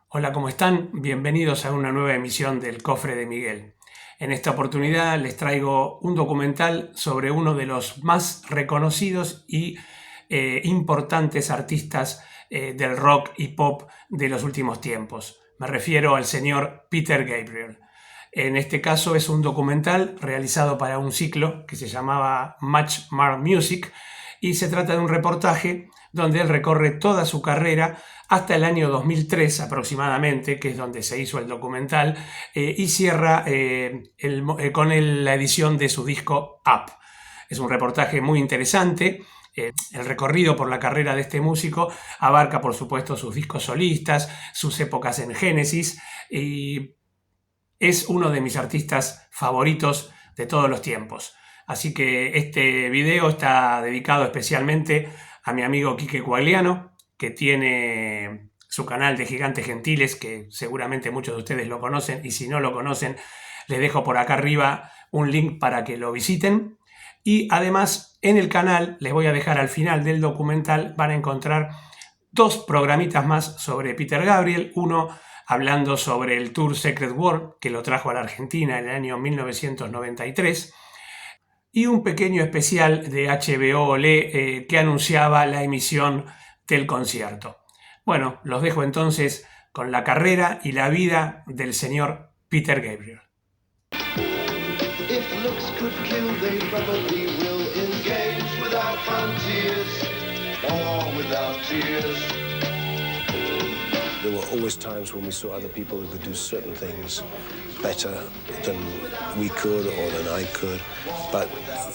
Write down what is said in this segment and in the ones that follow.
Hola, ¿cómo están? Bienvenidos a una nueva emisión del Cofre de Miguel. En esta oportunidad les traigo un documental sobre uno de los más reconocidos y importantes artistas del rock y pop de los últimos tiempos. Me refiero al señor Peter Gabriel. En este caso es un documental realizado para un ciclo que se llamaba Much More Music y se trata de un reportaje donde él recorre toda su carrera hasta el año 2003 aproximadamente, que es donde se hizo el documental, y cierra con la edición de su disco Up. Es un reportaje muy interesante. El recorrido por la carrera de este músico abarca, por supuesto, sus discos solistas, sus épocas en Génesis, y es uno de mis artistas favoritos de todos los tiempos. Así que este video está dedicado especialmente a mi amigo Quique Cuagliano, que tiene su canal de Gigantes Gentiles, que seguramente muchos de ustedes lo conocen, y si no lo conocen, les dejo por acá arriba un link para que lo visiten. Y además, en el canal, les voy a dejar al final del documental, van a encontrar dos programitas más sobre Peter Gabriel, uno hablando sobre el Tour Secret World, que lo trajo a la Argentina en el año 1993, y un pequeño especial de HBO Olé que anunciaba la emisión del concierto. Bueno, los dejo entonces con la carrera y la vida del señor Peter Gabriel. If looks could kill, they probably will engage without frontiers or without tears. There were always times when we saw other people who could do certain things better than we could or than I could. But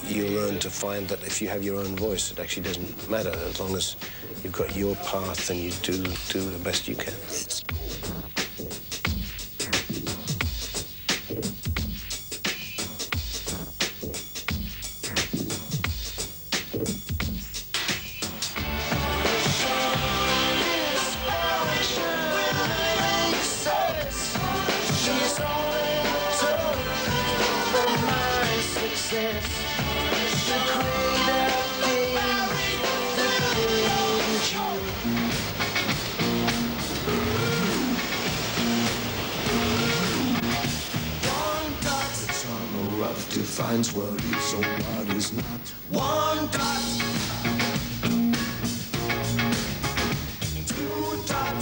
you learn to find that if you have your own voice, it actually doesn't matter as long as you've got your path and you do the best you can. Defines what is or what is not. One dot, two dot.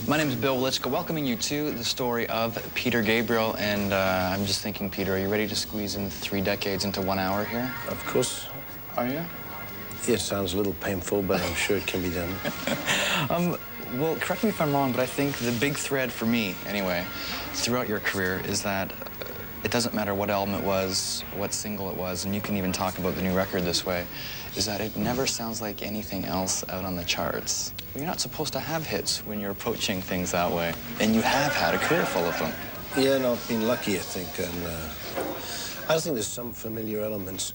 My name is Bill Wlitzka, welcoming you to the story of Peter Gabriel, and I'm just thinking, Peter, are you ready to squeeze in 3 decades into 1 hour here? Of course. Are you? It sounds a little painful, but I'm sure it can be done. Well, correct me if I'm wrong, but I think the big thread for me, anyway, throughout your career is that it doesn't matter what album it was, what single it was, and you can even talk about the new record this way, is that it never sounds like anything else out on the charts. Well, you're not supposed to have hits when you're approaching things that way, and you have had a career full of them. Yeah, no, I've been lucky, I think, and I think there's some familiar elements,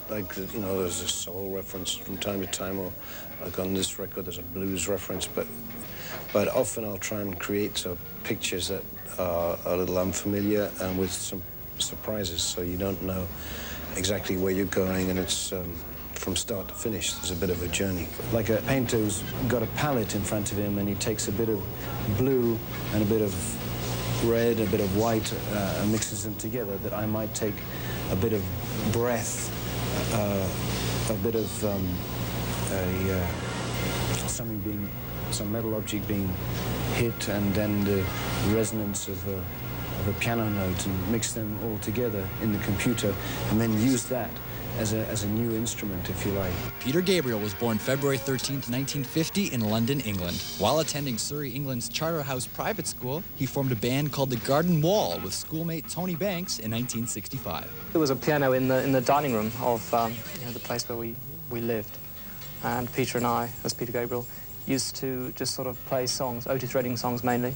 like, you know, there's a soul reference from time to time, or like on this record, there's a blues reference, but often I'll try and create pictures that are a little unfamiliar and with some surprises, so you don't know exactly where you're going, and it's from start to finish, there's a bit of a journey. Like a painter who's got a palette in front of him, and he takes a bit of blue and a bit of red, a bit of white, and mixes them together, that I might take a bit of breath, a bit of some metal object being hit, and then the resonance of a piano note, and mix them all together in the computer, and then use that as a new instrument, if you like. Peter Gabriel was born February 13th, 1950 in London, England. While attending Surrey, England's Charterhouse Private School, he formed a band called the Garden Wall with schoolmate Tony Banks in 1965. There was a piano in the dining room of the place where we lived, and Peter and I, as Peter Gabriel, used to just sort of play songs, Otis Redding songs mainly,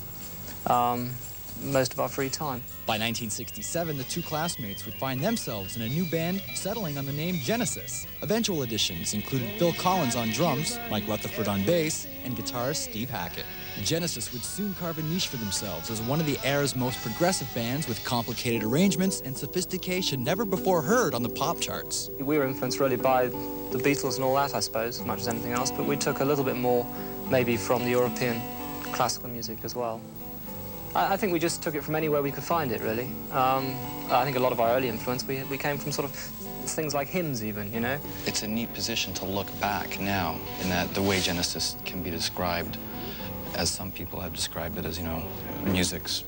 most of our free time. By 1967, the two classmates would find themselves in a new band, settling on the name Genesis. Eventual additions included Phil Collins on drums, Mike Rutherford on bass, and guitarist Steve Hackett. Genesis would soon carve a niche for themselves as one of the era's most progressive bands with complicated arrangements and sophistication never before heard on the pop charts. We were influenced really by the Beatles and all that, I suppose, as much as anything else, but we took a little bit more maybe from the European classical music as well. I think we just took it from anywhere we could find it, really. I think a lot of our early influence, we came from sort of things like hymns even, you know? It's a neat position to look back now in that the way Genesis can be described, as some people have described it as, you know, music's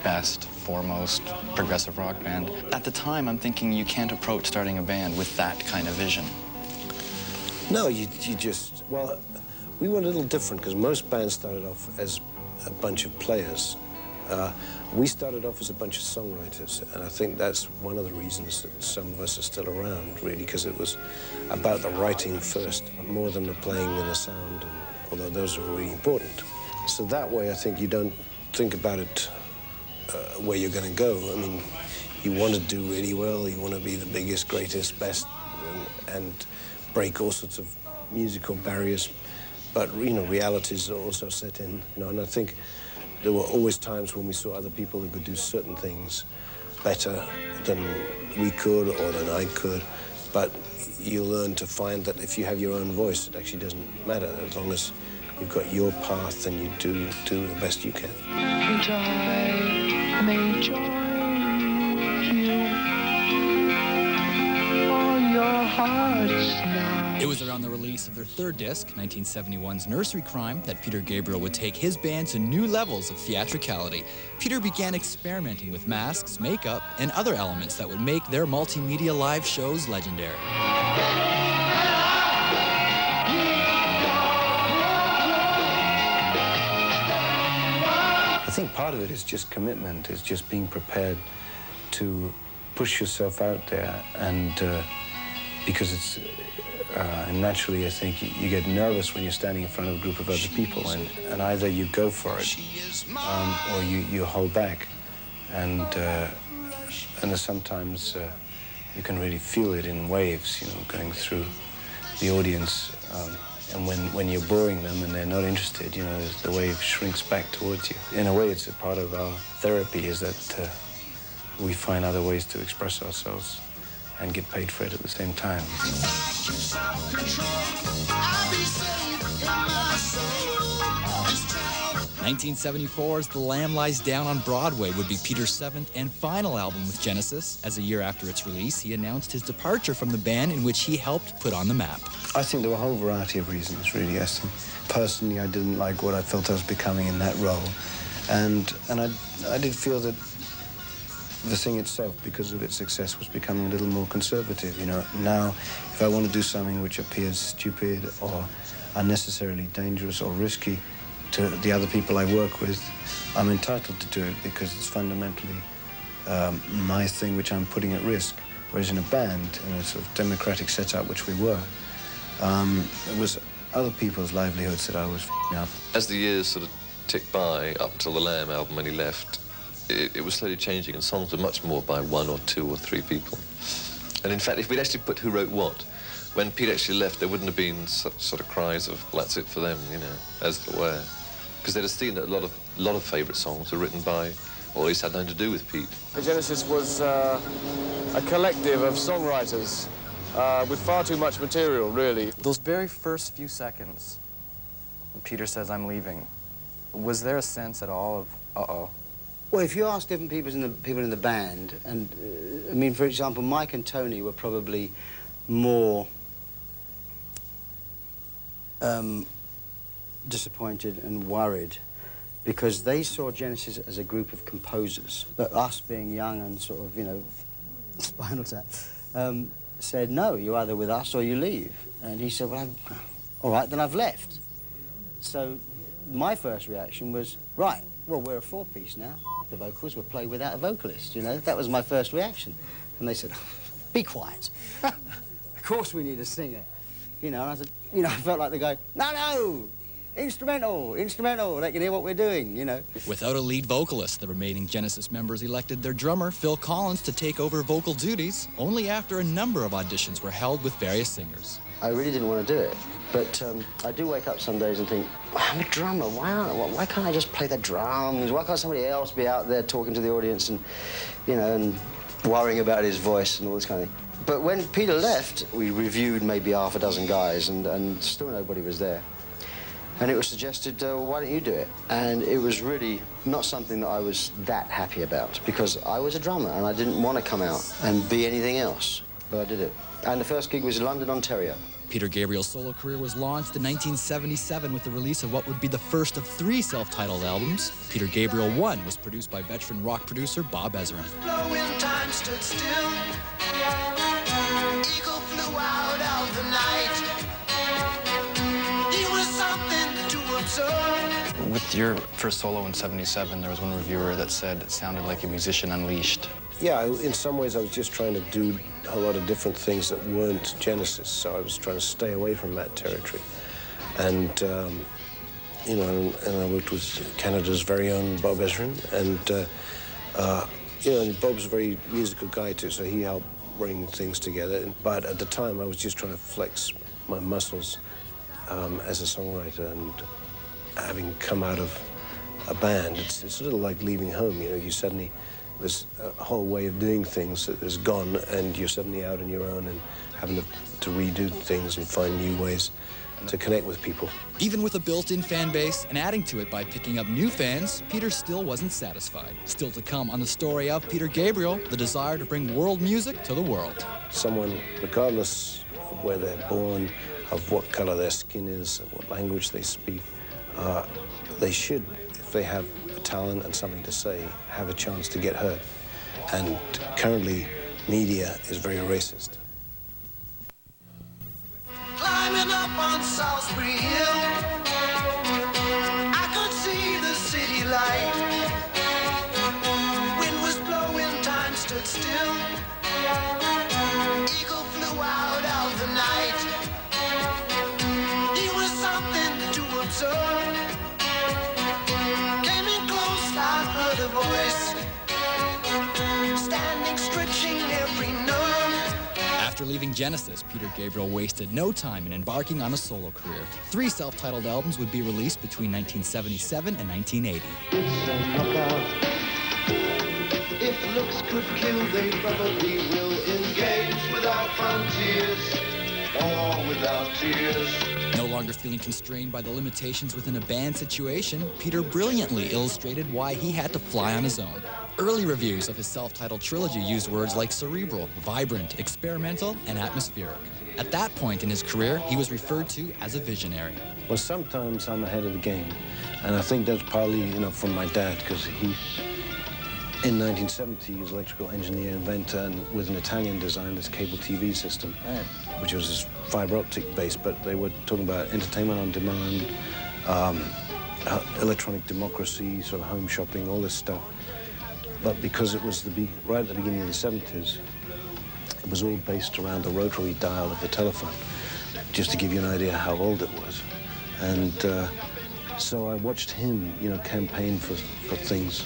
best, foremost progressive rock band. At the time, I'm thinking you can't approach starting a band with that kind of vision. No, you just, well, we were a little different because most bands started off as a bunch of players. We started off as a bunch of songwriters, and I think that's one of the reasons that some of us are still around, really, because it was about the writing first, more than the playing and the sound, and, although those are really important. So that way, I think you don't think about it where you're going to go. I mean, you want to do really well, you want to be the biggest, greatest, best, and break all sorts of musical barriers. But, you know, realities also set in, you know, and I think there were always times when we saw other people who could do certain things better than we could or than I could. But you learn to find that if you have your own voice, it actually doesn't matter. As long as you've got your path, then you do the best you can. And I may join you on your hearts now. It was around the release of their third disc, 1971's Nursery Crime, that Peter Gabriel would take his band to new levels of theatricality. Peter began experimenting with masks, makeup, and other elements that would make their multimedia live shows legendary. I think part of it is just commitment, is just being prepared to push yourself out there, and because it's and naturally, I think you get nervous when you're standing in front of a group of other people, and either you go for it or you hold back, and sometimes you can really feel it in waves, you know, going through the audience, and when you're boring them and they're not interested, you know, the wave shrinks back towards you. In a way, it's a part of our therapy, is that we find other ways to express ourselves and get paid for it at the same time. 1974's The Lamb Lies Down on Broadway would be Peter's seventh and final album with Genesis. As a year after its release, he announced his departure from the band, in which he helped put on the map. I think there were a whole variety of reasons, really. I think personally, I didn't like what I felt I was becoming in that role, and I did feel that the thing itself, because of its success, was becoming a little more conservative. You know, now if I want to do something which appears stupid or unnecessarily dangerous or risky to the other people I work with, I'm entitled to do it because it's fundamentally my thing which I'm putting at risk. Whereas in a band, in a sort of democratic setup, which we were, it was other people's livelihoods that I was f***ing up. As the years sort of ticked by, up until the Lamb album when he left, it was slowly changing, and songs were much more by one or two or three people. And in fact, if we'd actually put who wrote what, when Pete actually left, there wouldn't have been sort of cries of, well, that's it for them, you know, as it were. Because they'd have seen that a lot of favourite songs were written by, or at least had nothing to do with Pete. Genesis was a collective of songwriters with far too much material, really. Those very first few seconds, Peter says, I'm leaving. Was there a sense at all of, uh-oh? Well, if you ask different people in the band, and I mean, for example, Mike and Tony were probably more disappointed and worried because they saw Genesis as a group of composers, but us being young and sort of, you know, Spinal Tap, said, no, you're either with us or you leave. And he said, well, all right, then I've left. So my first reaction was, right, well, we're a four-piece now. The vocals were played without a vocalist, you know. That was my first reaction. And they said, be quiet. Of course we need a singer. You know, and I said, you know, I felt like the guy, no, instrumental, instrumental. They can hear what we're doing, you know. Without a lead vocalist, the remaining Genesis members elected their drummer, Phil Collins, to take over vocal duties, only after a number of auditions were held with various singers. I really didn't want to do it, but I do wake up some days and think, I'm a drummer, why can't I just play the drums? Why can't somebody else be out there talking to the audience and, you know, and worrying about his voice and all this kind of thing. But when Peter left, we reviewed maybe half a dozen guys and still nobody was there. And it was suggested, well, why don't you do it? And it was really not something that I was that happy about because I was a drummer and I didn't want to come out and be anything else, but I did it. And the first gig was in London, Ontario. Peter Gabriel's solo career was launched in 1977 with the release of what would be the first of 3 self-titled albums. Peter Gabriel 1 was produced by veteran rock producer Bob Ezrin. Time stood still. Eagle flew out of the night. He was something to observe. With your first solo in 77, there was one reviewer that said it sounded like a musician unleashed. Yeah, in some ways I was just trying to do a lot of different things that weren't Genesis, so I was trying to stay away from that territory. And, you know, and I worked with Canada's very own Bob Ezrin, and, you know, and Bob's a very musical guy too, so he helped bring things together. But at the time, I was just trying to flex my muscles as a songwriter, and having come out of a band, it's a little like leaving home, you know, you suddenly, there's a whole way of doing things that is gone, and you're suddenly out on your own and having to redo things and find new ways to connect with people. Even with a built-in fan base and adding to it by picking up new fans, Peter still wasn't satisfied. Still to come on the story of Peter Gabriel, the desire to bring world music to the world. Someone, regardless of where they're born, of what color their skin is, of what language they speak, they should, if they have a talent and something to say, have a chance to get heard. And currently, media is very racist. Climbing up on Salisbury Hill, I could see the city light. Wind was blowing, time stood still. Eagle flew out of the night. He was something to observe. Came in close, I heard a voice, standing, stretching every nerve. After leaving Genesis, Peter Gabriel wasted no time in embarking on a solo career. 3 self-titled albums would be released between 1977 and 1980. It's a knockout. If looks could kill, they probably will engage without frontiers or without tears. No longer feeling constrained by the limitations within a band situation, Peter brilliantly illustrated why he had to fly on his own. Early reviews of his self-titled trilogy used words like cerebral, vibrant, experimental, and atmospheric. At that point in his career, he was referred to as a visionary. Well, sometimes I'm ahead of the game, and I think that's partly, you know, from my dad, because he, in 1970, he was electrical engineer, inventor, and with an Italian design, this cable TV system, which was this fiber optic base, but they were talking about entertainment on demand, electronic democracy, sort of home shopping, all this stuff. But because it was right at the beginning of the 70s, it was all based around the rotary dial of the telephone, just to give you an idea how old it was. And so I watched him, you know, campaign for things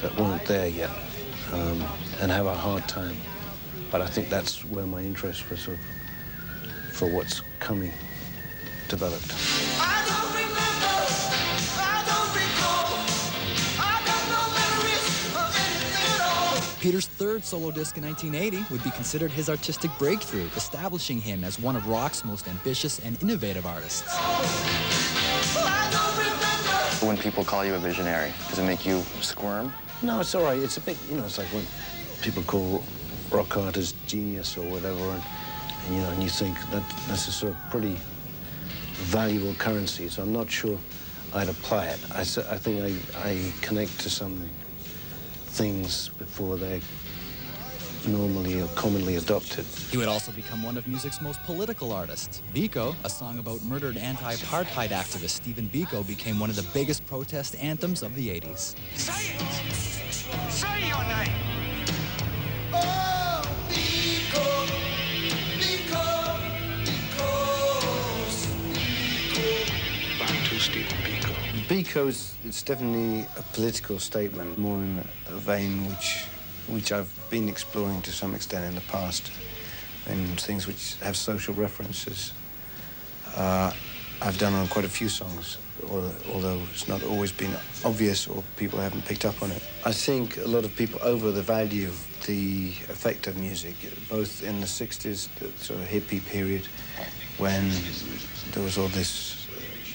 that weren't there yet, and have a hard time. But I think that's where my interest for for what's coming developed. I don't remember, I don't recall, I got no memories of anything at all. Peter's 3rd solo disc in 1980 would be considered his artistic breakthrough, establishing him as one of rock's most ambitious and innovative artists. I don't remember. When people call you a visionary, does it make you squirm? No, it's all right. It's a bit, you know, it's like when people call rock artists genius or whatever, and you know, and you think that's a sort of pretty valuable currency. So I'm not sure I'd apply it. I think I connect to some things before they're normally or commonly adopted. He would also become one of music's most political artists. Biko, a song about murdered anti-apartheid activist Stephen Biko, became one of the biggest protest anthems of the 80s. Say it! Say your name! Oh, Biko, Biko, Biko, Biko. Back to to Stephen Biko? Biko it's definitely a political statement, more in a vein which I've been exploring to some extent in the past, and things which have social references. I've done on quite a few songs, although it's not always been obvious or people haven't picked up on it. I think a lot of people overvalue the effect of music, both in the 60s, the sort of hippie period, when there was all this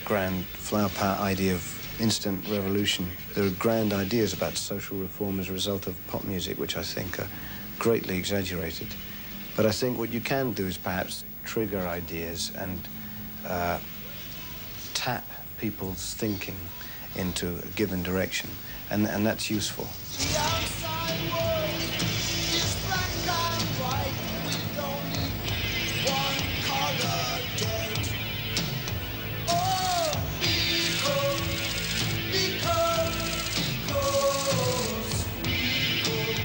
grand flower power idea of instant revolution. There are grand ideas about social reform as a result of pop music, which I think are greatly exaggerated. But I think what you can do is perhaps trigger ideas and tap people's thinking into a given direction, and that's useful. The outside world is black and white with only one color dead. Oh,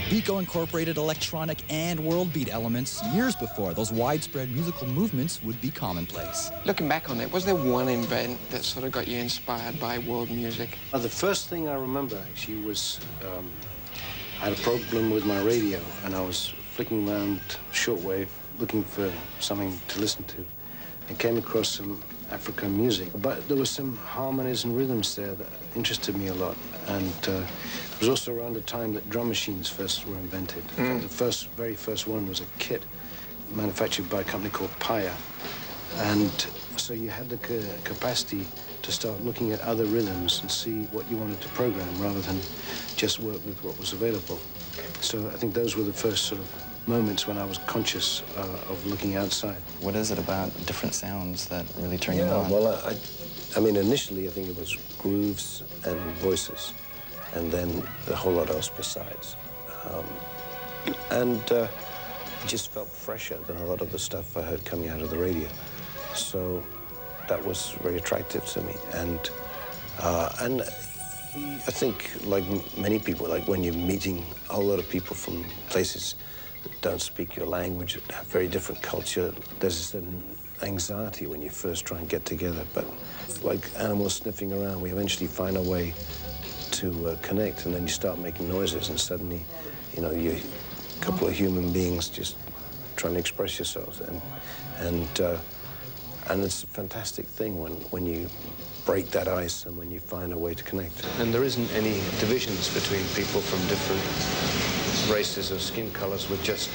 Biko incorporated electronic and world beat elements years before those widespread musical movements would be commonplace. Looking back on it, was there one event that sort of got you inspired by world music? The first thing I remember actually was I had a problem with my radio, and I was flicking around shortwave looking for something to listen to. I came across some African music, but there was some harmonies and rhythms there that interested me a lot. And it was also around the time that drum machines first were invented. The very first one was a kit manufactured by a company called Paya. And so you had the capacity to start looking at other rhythms and see what you wanted to program rather than just work with what was available. So I think those were the first sort of moments when I was conscious of looking outside. What is it about different sounds that really turn you on? Well, I mean, initially I think it was grooves and voices, and then a whole lot else besides. It just felt fresher than a lot of the stuff I heard coming out of the radio. So that was very attractive to me. And I think, like many people, like when you're meeting a whole lot of people from places that don't speak your language, that have very different culture, there's a certain anxiety when you first try and get together. But like animals sniffing around, we eventually find a way to connect, and then you start making noises, and suddenly, you know, you're a couple of human beings just trying to express yourselves. And it's a fantastic thing when you break that ice and when you find a way to connect. And there isn't any divisions between people from different races or skin colors. We're just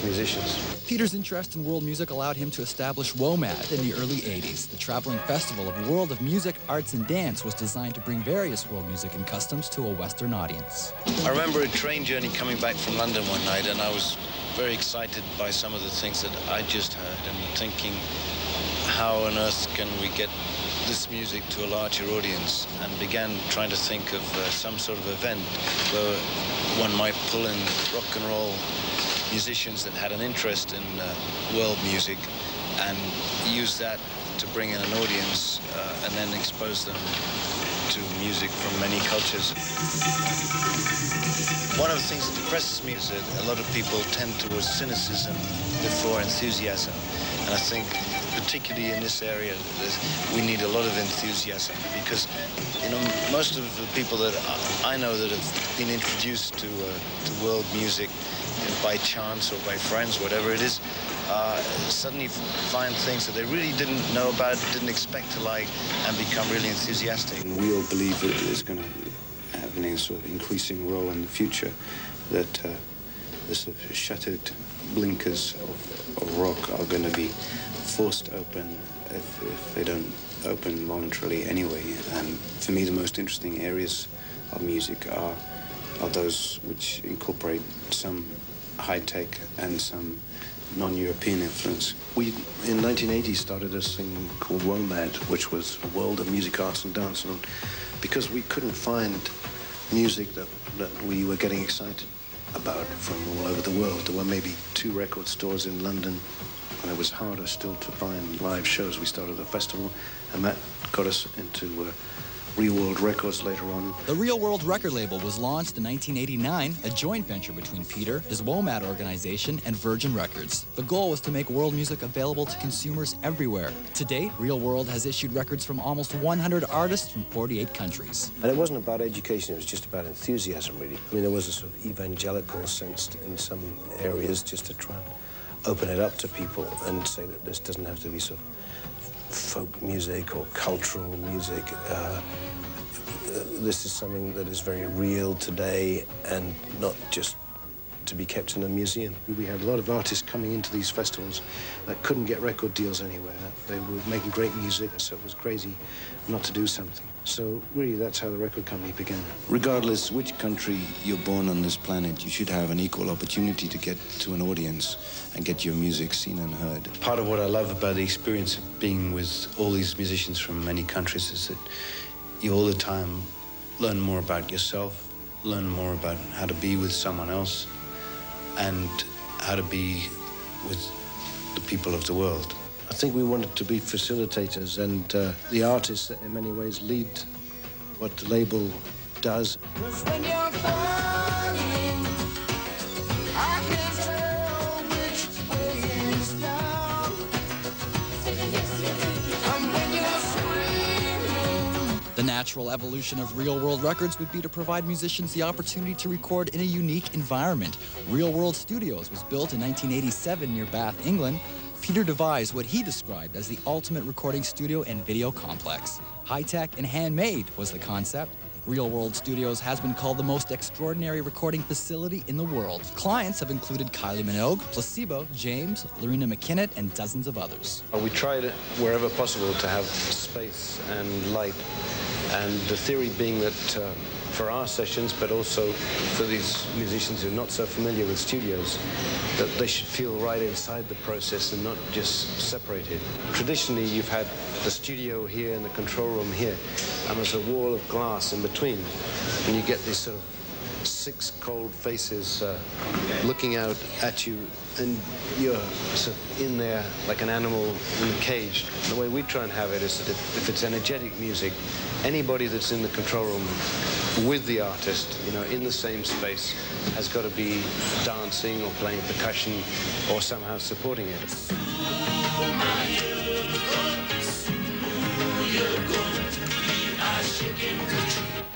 musicians. Peter's interest in world music allowed him to establish WOMAD in the early 80s. The traveling festival of world of music, arts, and dance was designed to bring various world music and customs to a Western audience. I remember a train journey coming back from London one night, and I was very excited by some of the things that I just heard, and thinking, how on earth can we get this music to a larger audience, and began trying to think of some sort of event where one might pull in rock and roll musicians that had an interest in world music and use that to bring in an audience and then expose them to music from many cultures. One of the things that depresses me is that a lot of people tend towards cynicism before enthusiasm, and I think particularly in this area, we need a lot of enthusiasm, because, you know, most of the people that I know that have been introduced to world music by chance or by friends, whatever it is, suddenly find things that they really didn't know about, didn't expect to like, and become really enthusiastic. We all believe that it's going to have a sort of increasing role in the future, that the sort of shuttered blinkers of rock are going to be forced open if they don't open voluntarily anyway. And for me, the most interesting areas of music are those which incorporate some high-tech and some non-European influence. We, in 1980, started this thing called WOMAD, which was World of Music, Arts and Dance. And because we couldn't find music that we were getting excited about from all over the world, there were maybe 2 record stores in London, and it was harder still to find live shows. We started a festival, and that got us into Real World Records later on. The Real World record label was launched in 1989, a joint venture between Peter, his WOMAD organization, and Virgin Records. The goal was to make world music available to consumers everywhere. To date, Real World has issued records from almost 100 artists from 48 countries. And it wasn't about education, it was just about enthusiasm, really. I mean, there was a sort of evangelical sense in some areas, just to try and open it up to people and say that this doesn't have to be sort of folk music or cultural music. This is something that is very real today and not just to be kept in a museum. We had a lot of artists coming into these festivals that couldn't get record deals anywhere. They were making great music, so it was crazy not to do something. So really, that's how the record company began. Regardless which country you're born on this planet, you should have an equal opportunity to get to an audience and get your music seen and heard. Part of what I love about the experience of being with all these musicians from many countries is that you all the time learn more about yourself, learn more about how to be with someone else, and how to be with the people of the world. I think we wanted to be facilitators and the artists that in many ways lead what the label does. When you're falling, I can't tell which way is down. And when you're screaming. The natural evolution of Real World Records would be to provide musicians the opportunity to record in a unique environment. Real World Studios was built in 1987 near Bath, England. Peter devised what he described as the ultimate recording studio and video complex. High-tech and handmade was the concept. Real World Studios has been called the most extraordinary recording facility in the world. Clients have included Kylie Minogue, Placebo, James, Lorena McKinnon, and dozens of others. We tried wherever possible to have space and light, and the theory being that for our sessions, but also for these musicians who are not so familiar with studios, that they should feel right inside the process and not just separated. Traditionally, you've had the studio here and the control room here, and there's a wall of glass in between, and you get these sort of 6 cold faces looking out at you, and you're sort of in there like an animal in a cage. And the way we try and have it is that if it's energetic music, anybody that's in the control room with the artist, you know, in the same space, has got to be dancing or playing percussion or somehow supporting it.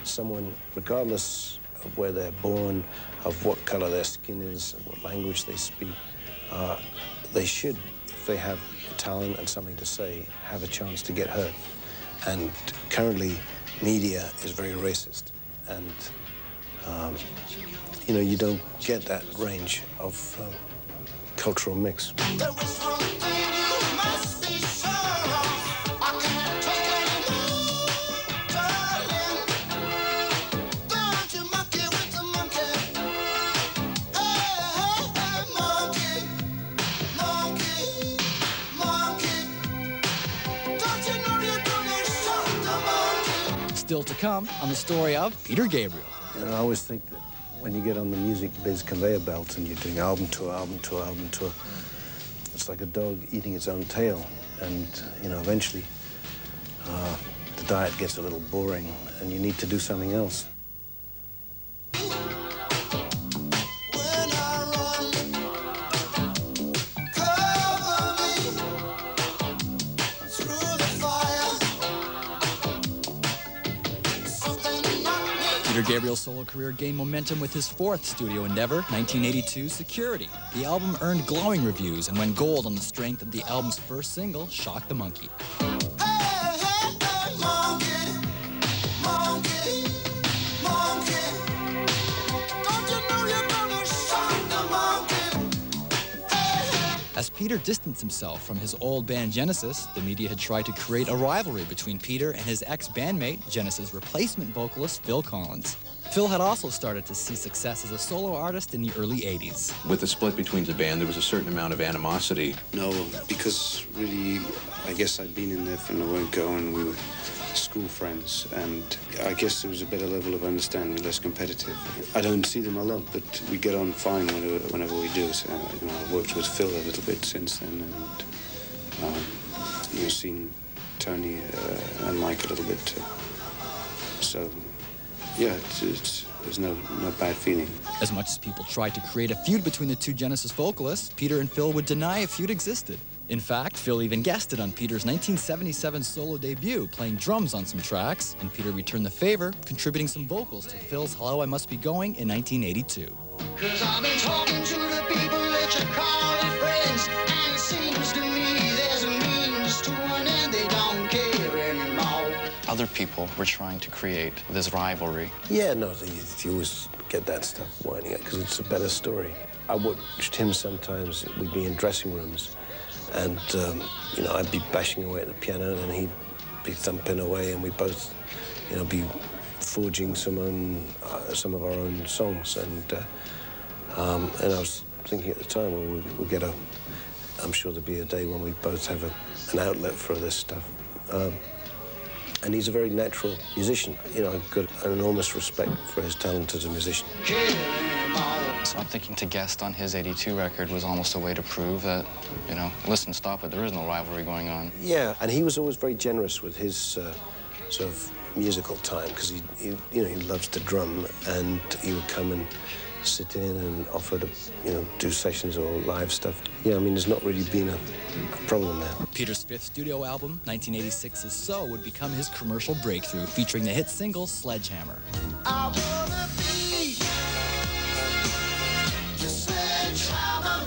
Someone, regardless of where they're born, of what color their skin is, of what language they speak, they should, if they have talent and something to say, have a chance to get heard. And currently, media is very racist. And, you know, you don't get that range of cultural mix. Still to come on the story of Peter Gabriel. And I always think that when you get on the music biz conveyor belt and you're doing album to album to album to, it's like a dog eating its own tail. And, you know, eventually the diet gets a little boring and you need to do something else. Peter Gabriel's solo career gained momentum with his 4th studio endeavor, 1982's Security. The album earned glowing reviews and went gold on the strength of the album's first single, Shock the Monkey. As Peter distanced himself from his old band Genesis, the media had tried to create a rivalry between Peter and his ex-bandmate, Genesis replacement vocalist Phil Collins. Phil had also started to see success as a solo artist in the early 80s. With the split between the band, there was a certain amount of animosity. No, because really, I guess I'd been in there from the word go, and we were school friends, and I guess there was a better level of understanding, less competitive. I don't see them a lot, but we get on fine whenever we do. So, you know, I've worked with Phil a little bit since then, and you know, seen Tony and Mike a little bit too. So, yeah, there's no bad feeling. As much as people tried to create a feud between the two Genesis vocalists, Peter and Phil would deny a feud existed. In fact, Phil even guested on Peter's 1977 solo debut, playing drums on some tracks, and Peter returned the favor, contributing some vocals to Phil's Hello, I Must Be Going in 1982. 'Cause I've been talking to the people that you call your friends, and it seems to me there's a means to an end, they don't care anymore. Other people were trying to create this rivalry. Yeah, no, you always get that stuff winding up because it's a better story. I watched him sometimes, we'd be in dressing rooms, and, you know, I'd be bashing away at the piano, and he'd be thumping away, and we'd both, you know, be forging some of our own songs. And I was thinking at the time, well, we'll get I'm sure there'll be a day when we both have an outlet for this stuff. And he's a very natural musician. You know, I've got an enormous respect for his talent as a musician. So I'm thinking to guest on his 82 record was almost a way to prove that, you know, listen, stop it, there is no rivalry going on. Yeah, and he was always very generous with his sort of musical time, because he loves to drum, and he would come and sit in and offer to, you know, do sessions or live stuff. Yeah, I mean, there's not really been a problem there. Peter's fifth studio album, 1986's So, would become his commercial breakthrough, featuring the hit single Sledgehammer. I wanna be the sledgehammer.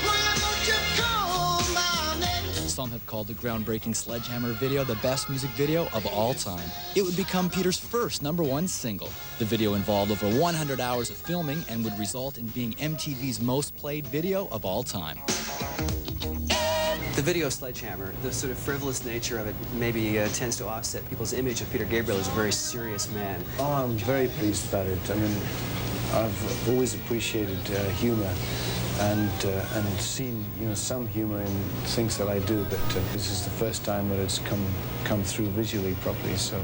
Why don't you call my name? Some have called the groundbreaking Sledgehammer video the best music video of all time. It would become Peter's first #1 single. The video involved over 100 hours of filming and would result in being MTV's most played video of all time. The video Sledgehammer, the sort of frivolous nature of it maybe tends to offset people's image of Peter Gabriel as a very serious man. Oh, I'm very pleased about it. I mean, I've always appreciated humor and seen, you know, some humor in things that I do, but this is the first time that it's come through visually properly, so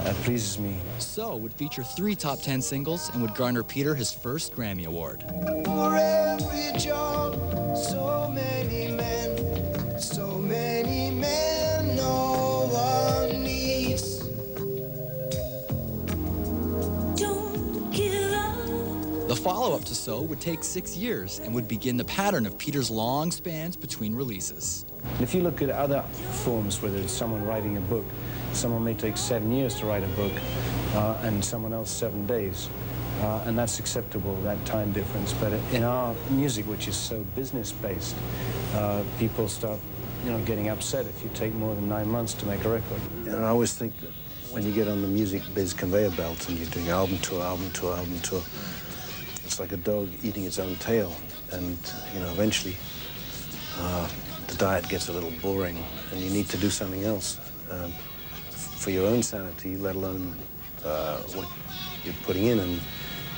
it pleases me. So would feature 3 top 10 singles and would garner Peter his first Grammy Award. For every job, so many men, no one needs. Don't give up. The follow-up to So would take 6 years and would begin the pattern of Peter's long spans between releases. If you look at other forms, whether it's someone writing a book, someone may take 7 years to write a book, and someone else 7 days. And that's acceptable, that time difference. But in our music, which is so business-based, people start, you know, getting upset if you take more than 9 months to make a record. And I always think that when you get on the music biz conveyor belt and you're doing album tour, it's like a dog eating its own tail. And, you know, eventually the diet gets a little boring and you need to do something else for your own sanity, let alone what you're putting in. And,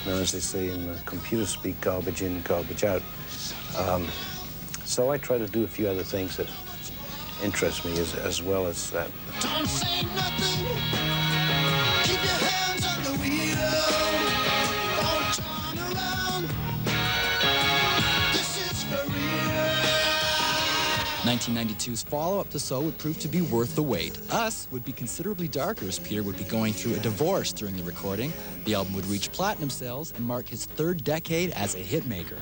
you know, as they say in computer speak, garbage in, garbage out. So I try to do a few other things that interest me as well as that. Don't say nothing. Keep your hands on the wheel. Don't turn around. This is for real. 1992's follow-up to So would prove to be worth the wait. Us would be considerably darker, as Peter would be going through a divorce during the recording. The album would reach platinum sales and mark his 3rd decade as a hit maker.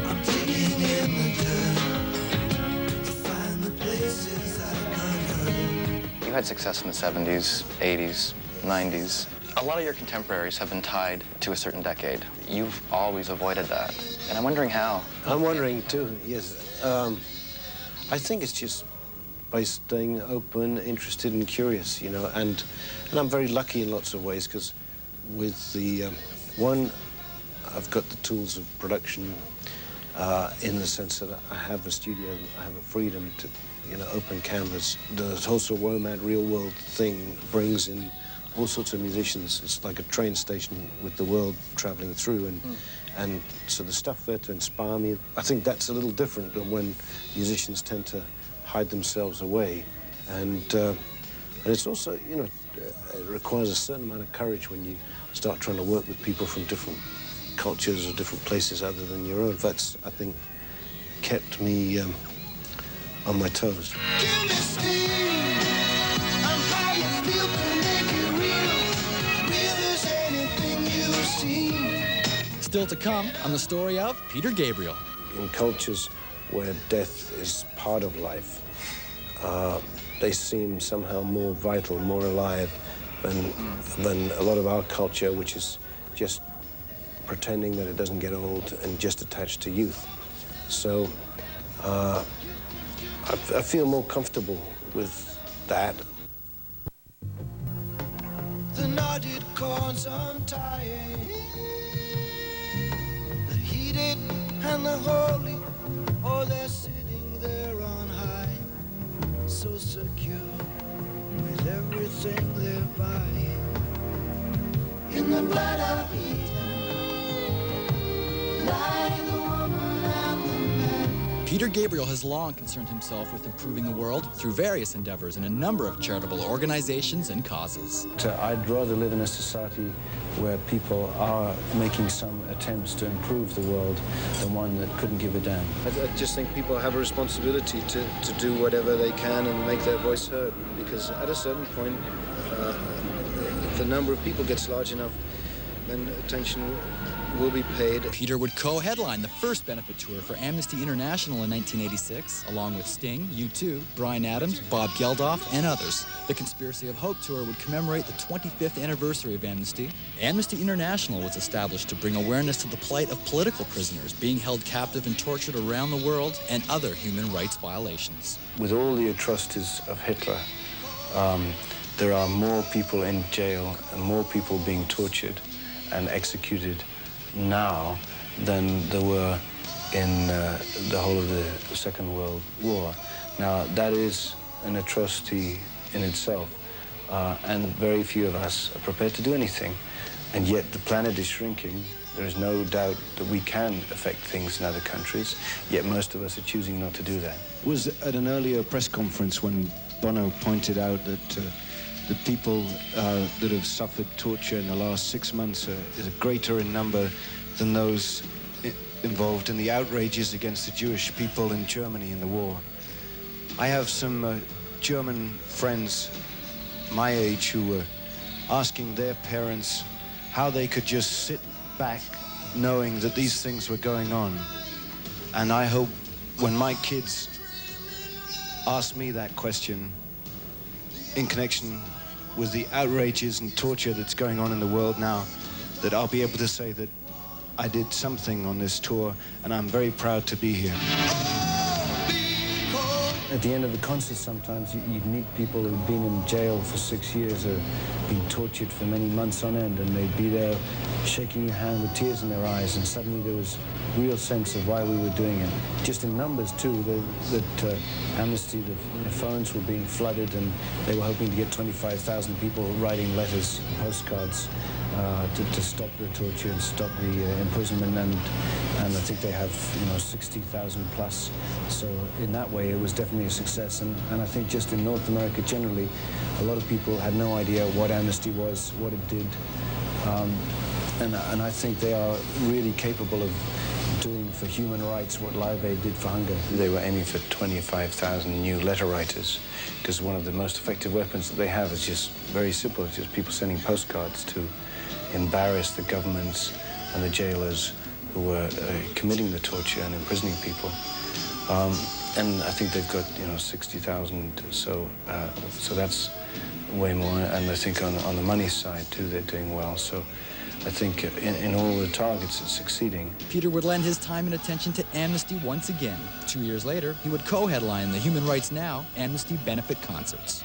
I'm digging in the dirt to find the places I got hurt. You had success in the 70s, 80s, 90s. A lot of your contemporaries have been tied to a certain decade. You've always avoided that. And I'm wondering how. I'm wondering too, yes. I think it's just by staying open, interested and curious, you know, and I'm very lucky in lots of ways, because with the one, I've got the tools of production in the sense that I have a studio, I have a freedom to, you know, open canvas. The also WOMAD real world thing brings in all sorts of musicians. It's like a train station with the world traveling through, and so the stuff there to inspire me, I think that's a little different than when musicians tend to hide themselves away. And it's also, you know, it requires a certain amount of courage when you start trying to work with people from different cultures or different places other than your own. That's, I think, kept me on my toes. Give me steam. I'm high and still to come on the story of Peter Gabriel. In cultures where death is part of life, they seem somehow more vital, more alive than a lot of our culture, which is just pretending that it doesn't get old and just attached to youth. So I feel more comfortable with that. The knotted cords untying, the heated and the holy, oh, they're sitting there on high, so secure with everything they're buying. In the blood of Eden lie the woman and the man. Peter Gabriel has long concerned himself with improving the world through various endeavors in a number of charitable organizations and causes. I'd rather live in a society where people are making some attempts to improve the world than one that couldn't give a damn. I just think people have a responsibility to do whatever they can and make their voice heard, because at a certain point, if the number of people gets large enough, then attention will be paid. Peter would co-headline the first benefit tour for Amnesty International in 1986, along with Sting, U2, Bryan Adams, Bob Geldof, and others. The Conspiracy of Hope tour would commemorate the 25th anniversary of Amnesty. Amnesty International was established to bring awareness to the plight of political prisoners being held captive and tortured around the world and other human rights violations. With all the atrocities of Hitler, there are more people in jail and more people being tortured and executed now than there were in the whole of the Second World War. Now, that is an atrocity in itself, and very few of us are prepared to do anything. And yet the planet is shrinking. There is no doubt that we can affect things in other countries, yet most of us are choosing not to do that. It was at an earlier press conference when Bono pointed out that the people that have suffered torture in the last 6 months is greater in number than those involved in the outrages against the Jewish people in Germany in the war. I have some German friends my age who were asking their parents how they could just sit back knowing that these things were going on. And I hope when my kids ask me that question in connection with the outrages and torture that's going on in the world now, that I'll be able to say that I did something on this tour, and I'm very proud to be here. At the end of the concert, sometimes you'd meet people who've been in jail for 6 years or been tortured for many months on end, and they'd be there shaking your hand with tears in their eyes, and suddenly there was real sense of why we were doing it. Just in numbers, too, that Amnesty, the phones were being flooded, and they were hoping to get 25,000 people writing letters, postcards, to stop the torture and stop the imprisonment, and I think they have 60,000 plus. So in that way, it was definitely a success. And I think just in North America generally, a lot of people had no idea what Amnesty was, what it did, and I think they are really capable of doing for human rights what Live Aid did for hunger. They were aiming for 25,000 new letter writers, because one of the most effective weapons that they have is just very simple. It's just people sending postcards to embarrass the governments and the jailers who were committing the torture and imprisoning people. And I think they've got 60,000, so that's way more. And I think on the money side too, they're doing well. So I think in all the targets, it's succeeding. Peter would lend his time and attention to Amnesty once again. 2 years later, he would co-headline the Human Rights Now Amnesty benefit concerts.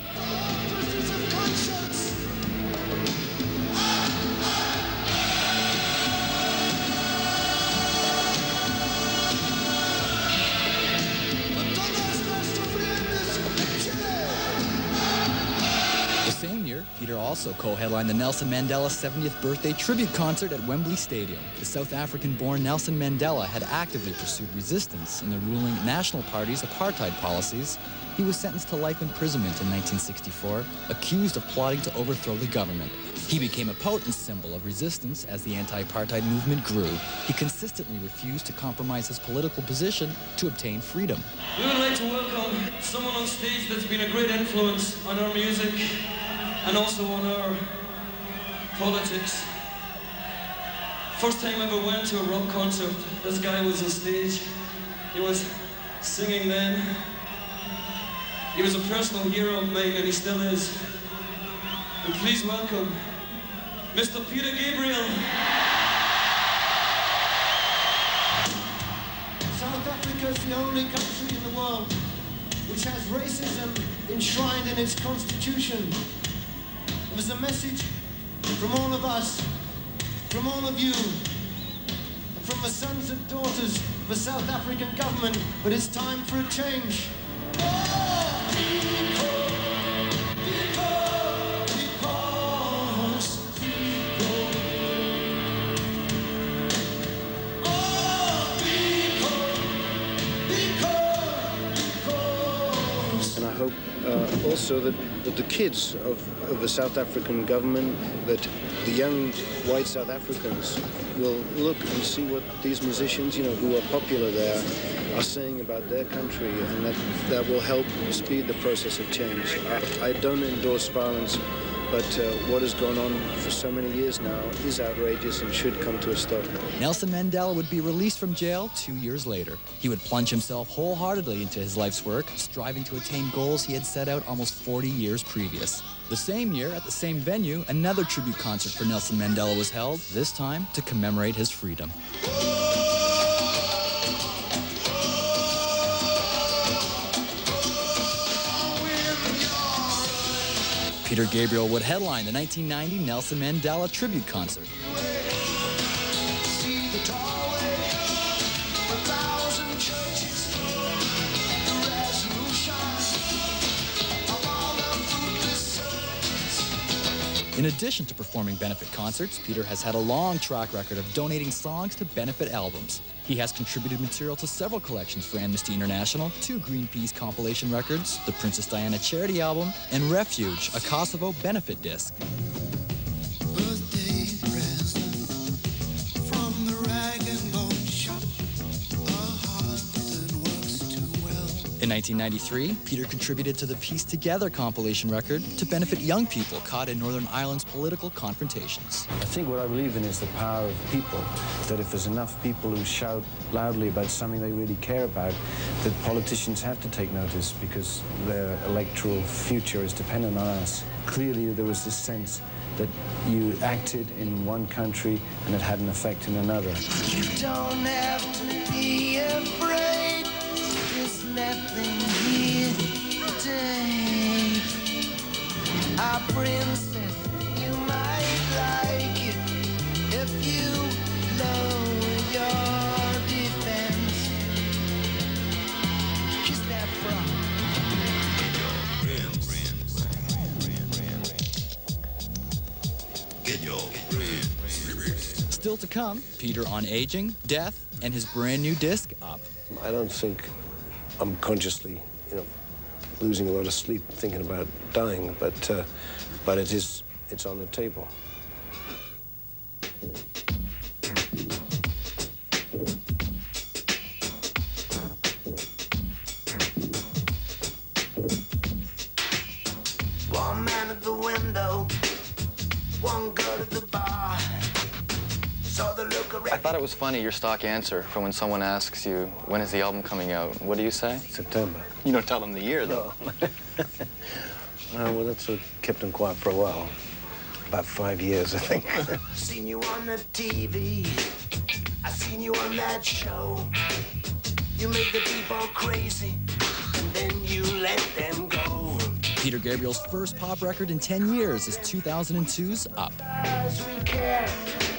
Peter also co-headlined the Nelson Mandela 70th birthday tribute concert at Wembley Stadium. The South African-born Nelson Mandela had actively pursued resistance in the ruling National Party's apartheid policies. He was sentenced to life imprisonment in 1964, accused of plotting to overthrow the government. He became a potent symbol of resistance as the anti-apartheid movement grew. He consistently refused to compromise his political position to obtain freedom. We would like to welcome someone on stage that's been a great influence on our music and also on our politics. First time I ever went to a rock concert, this guy was on stage. He was singing then. He was a personal hero of mine, and he still is. And please welcome Mr. Peter Gabriel. South Africa is the only country in the world which has racism enshrined in its constitution. It was a message from all of us, from all of you, from the sons and daughters of the South African government, but it's time for a change. And I hope also that the kids of the South African government, that the young white South Africans will look and see what these musicians, you know, who are popular there, are saying about their country, and that will help speed the process of change. I don't endorse violence, but what has gone on for so many years now is outrageous and should come to a stop. Nelson Mandela would be released from jail 2 years later. He would plunge himself wholeheartedly into his life's work, striving to attain goals he had set out almost 40 years previous. The same year, at the same venue, another tribute concert for Nelson Mandela was held, this time to commemorate his freedom. Peter Gabriel would headline the 1990 Nelson Mandela tribute concert. In addition to performing benefit concerts, Peter has had a long track record of donating songs to benefit albums. He has contributed material to several collections for Amnesty International, 2 Greenpeace compilation records, the Princess Diana charity album, and Refuge, a Kosovo benefit disc. In 1993, Peter contributed to the Piece Together compilation record to benefit young people caught in Northern Ireland's political confrontations. I think what I believe in is the power of people, that if there's enough people who shout loudly about something they really care about, that politicians have to take notice because their electoral future is dependent on us. Clearly, there was this sense that you acted in one country and it had an effect in another. You don't have to be afraid. There's nothing here today. Our princess, you might like it if you lower your defense. Kiss that frog. Get your Still to come, Peter on aging, death, and his brand new disc, Up. I don't think I'm consciously, losing a lot of sleep thinking about dying, but it's on the table. One man at the window, one girl at the bar. Saw the look around. I thought it was funny, your stock answer for when someone asks you, when is the album coming out? What do you say? September. You don't tell them the year, though. Well, that's what kept him quiet for a while. About 5 years, I think. Seen you on the TV. I seen you on that show. You make the people crazy, and then you let them go. Peter Gabriel's first pop record in 10 years is 2002's Up. As we care,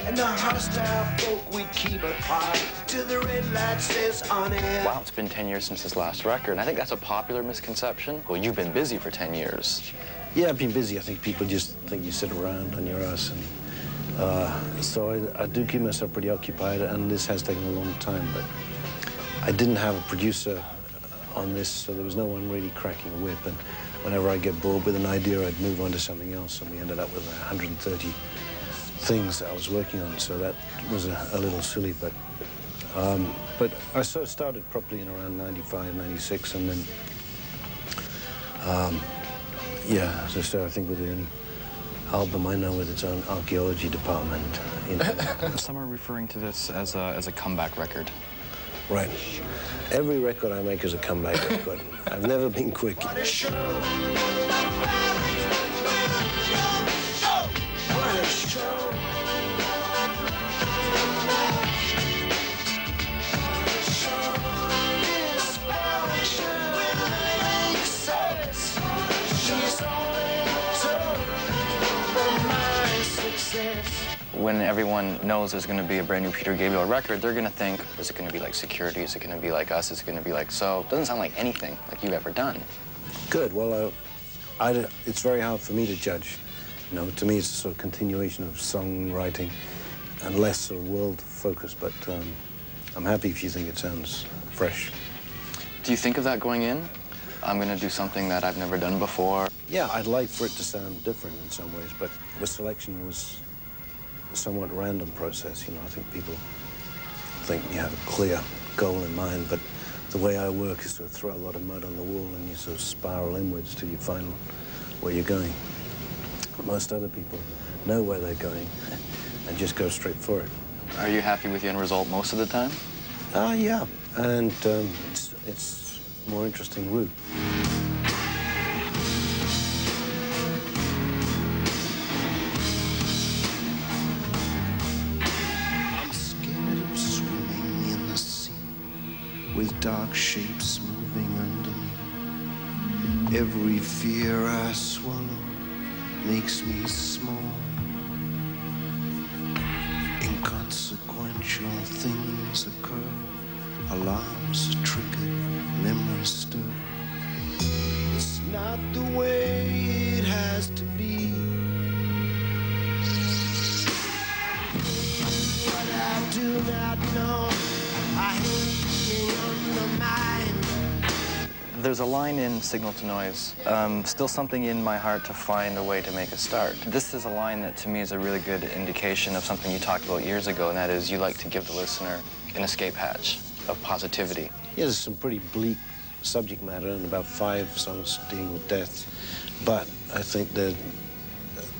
and the hostile folk we keep apart till the red light says on air. Wow, it's been 10 years since his last record. And I think that's a popular misconception. Well, you've been busy for 10 years. Yeah, I've been busy. I think people just think you sit around on your ass. And so I do keep myself pretty occupied, and this has taken a long time. But I didn't have a producer on this, so there was no one really cracking a whip. And whenever I get bored with an idea, I'd move on to something else. And we ended up with 130 things that I was working on. So that was a little silly. But I sort of started properly in around 95, 96, and then, yeah, as I said, I think we're the only album I know with its own archaeology department. You know. Some are referring to this as a comeback record. Right. Every record I make is a comeback record. I've never been quick. When everyone knows there's going to be a brand new Peter Gabriel record, they're going to think, is it going to be like Security? Is it going to be like Us? Is it going to be like So? It doesn't sound like anything like you've ever done. Good. Well, it's very hard for me to judge. You know, to me, it's a sort of continuation of songwriting and less sort of world focus, but I'm happy if you think it sounds fresh. Do you think of that going in? I'm going to do something that I've never done before. Yeah, I'd like for it to sound different in some ways, but the selection was a somewhat random process. You know, I think people think you have a clear goal in mind, but the way I work is to throw a lot of mud on the wall and you sort of spiral inwards till you find where you're going. Most other people know where they're going and just go straight for it. Are you happy with the end result most of the time? Yeah, and it's a more interesting route. With dark shapes moving under me. Every fear I swallow makes me small. Inconsequential things occur. Alarms are triggered, memories stir. It's not the way it has to be. But I do not know. I hate There's a line in Signal to Noise, still something in my heart to find a way to make a start. This is a line that to me is a really good indication of something you talked about years ago, and that is you like to give the listener an escape hatch of positivity. Yeah, there's some pretty bleak subject matter and about 5 songs dealing with death, but I think that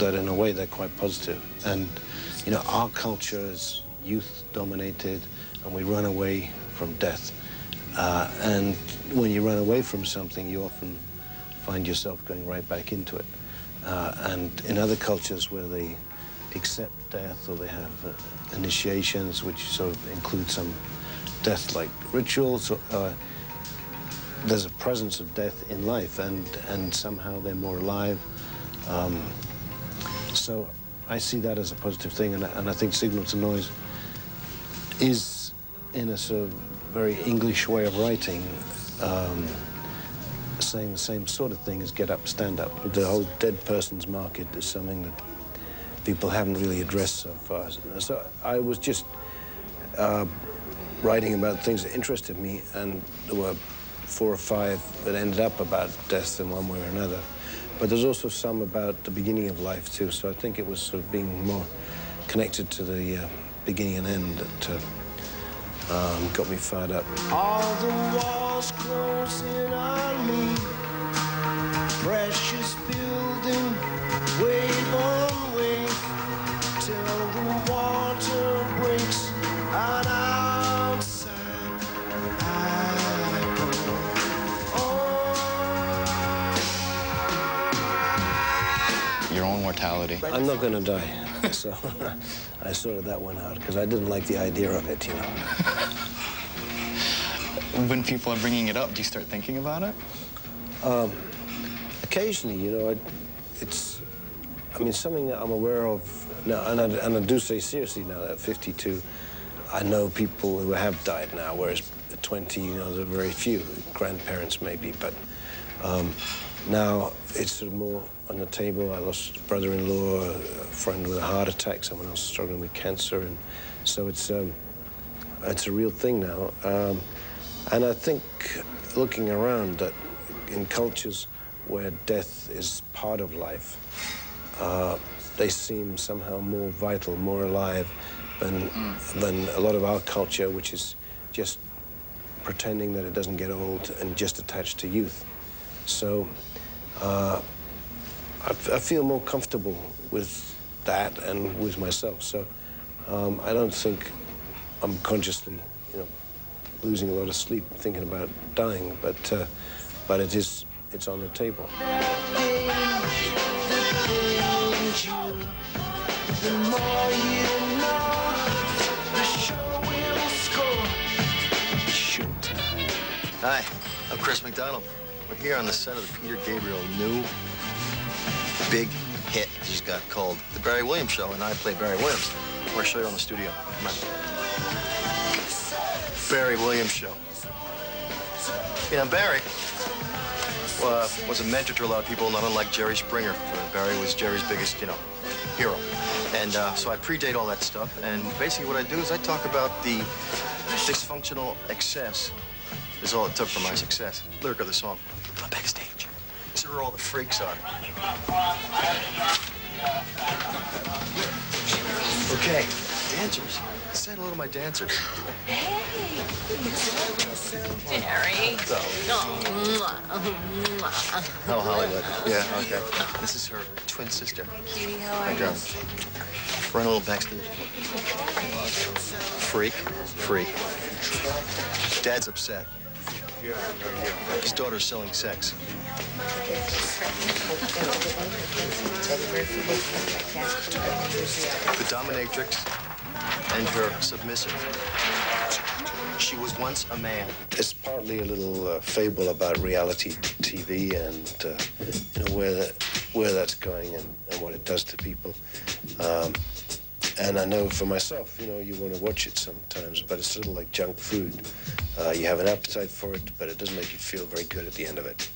in a way they're quite positive. And, you know, our culture is youth-dominated, and we run away from death. And when you run away from something, you often find yourself going right back into it. And in other cultures where they accept death or they have initiations, which sort of include some death-like rituals, there's a presence of death in life, and somehow they're more alive. So I see that as a positive thing, and I think Signal to Noise is, in a sort of very English way of writing, saying the same sort of thing as Get Up, Stand Up. The whole dead person's market is something that people haven't really addressed so far. So I was just writing about things that interested me, and there were 4 or 5 that ended up about death in one way or another. But there's also some about the beginning of life, too, so I think it was sort of being more connected to the beginning and end that got me fired up. All the walls closing on me. Precious building, wave on wave, till the water breaks and outside I go. Your own mortality. I'm not going to die, so I sorted that one out because I didn't like the idea of it, you know. When people are bringing it up, do you start thinking about it? Occasionally, you know, I mean, something that I'm aware of now, and I do say seriously now that at 52, I know people who have died now, whereas at 20, you know, there are very few, grandparents maybe, but now it's sort of more on the table. I lost a brother-in-law, a friend with a heart attack, someone else struggling with cancer, and so it's a real thing now. And I think, looking around, that in cultures where death is part of life, they seem somehow more vital, more alive than a lot of our culture, which is just pretending that it doesn't get old and just attached to youth. So I I feel more comfortable with that and with myself. So I don't think I'm consciously, losing a lot of sleep thinking about dying, but it's on the table. The more you know, the show will score. Showtime. Hi, I'm Chris McDonald. We're here on the set of the Peter Gabriel new big hit he's got called The Barry Williams Show, and I play Barry Williams. I'm going to show you on the studio. Come on. Barry Williams Show. Barry was a mentor to a lot of people, not unlike Jerry Springer. Barry was Jerry's biggest, hero. And so I predate all that stuff, and basically what I do is I talk about the dysfunctional excess is all it took for my success. Lyric of the song. Go backstage. This is where all the freaks are. Okay, dancers. Say hello to my dancers. Hey, Jerry. So. Oh, Hollywood. Yeah, okay. This is her twin sister. Cutie, how are you? Run a little backstage. Freak. Dad's upset. His daughter's selling sex. The dominatrix and her submissive. She was once a man. It's partly a little fable about reality TV and where that's going and what it does to people. And I know for myself, you want to watch it sometimes, but it's a little like junk food. You have an appetite for it, but it doesn't make you feel very good at the end of it.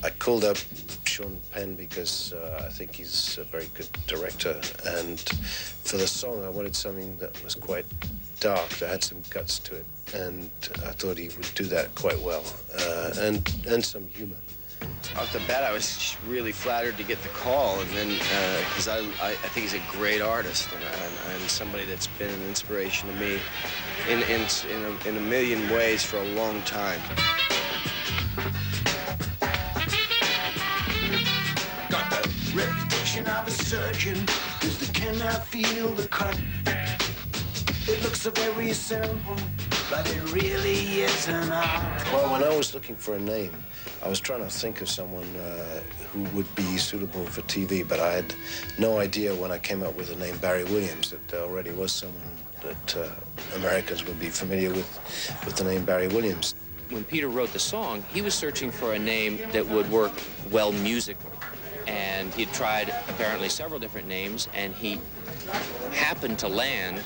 I called up Sean Penn because I think he's a very good director, and for the song I wanted something that was quite dark, that had some guts to it, and I thought he would do that quite well, and some humor. Off the bat, I was really flattered to get the call, and then because I think he's a great artist and somebody that's been an inspiration to me in a million ways for a long time. Got the reputation of a surgeon, 'cause they cannot feel the cut. It looks so very simple, but it really isn't art. Well, when I was looking for a name, I was trying to think of someone who would be suitable for TV, but I had no idea when I came up with the name Barry Williams that there already was someone that Americans would be familiar with the name Barry Williams. When Peter wrote the song, he was searching for a name that would work well musically. And he'd tried apparently several different names, and he happened to land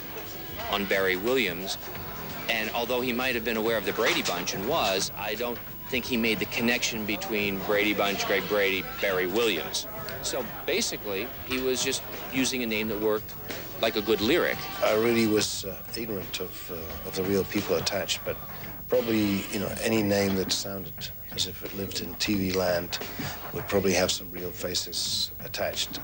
on Barry Williams. And although he might have been aware of the Brady Bunch and was, I don't think he made the connection between Brady Bunch, Greg Brady, Barry Williams. So basically, he was just using a name that worked like a good lyric. I really was ignorant of the real people attached, but probably, any name that sounded as if it lived in TV land would probably have some real faces attached.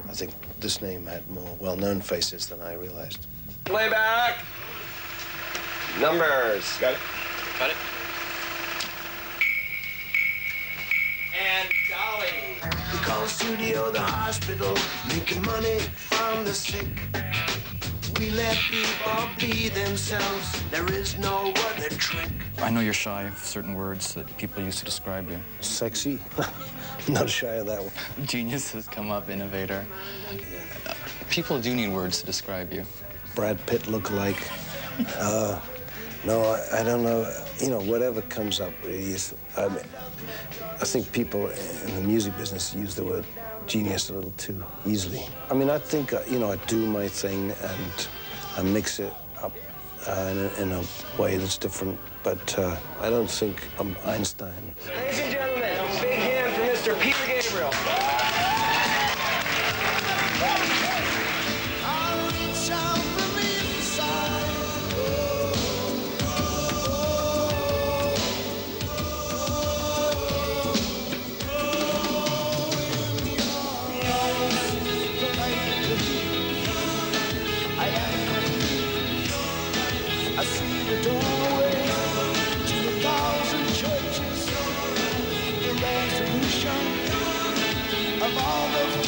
I think this name had more well-known faces than I realized. Playback. Numbers. Got it. And Dolly. We call the studio the hospital, making money from the sick. We let people be themselves. There is no other trick. I know you're shy of certain words that people use to describe you. Sexy? Not shy of that one. Genius has come up, innovator. People do need words to describe you. Brad Pitt lookalike. No, I don't know. Whatever comes up really is. I think people in the music business use the word genius a little too easily. I think, I do my thing and I mix it up in a way that's different, but I don't think I'm Einstein. Ladies and gentlemen, a big hand for Mr. Peter Gabriel. I see the doorway to 1,000 churches in resolution. of all the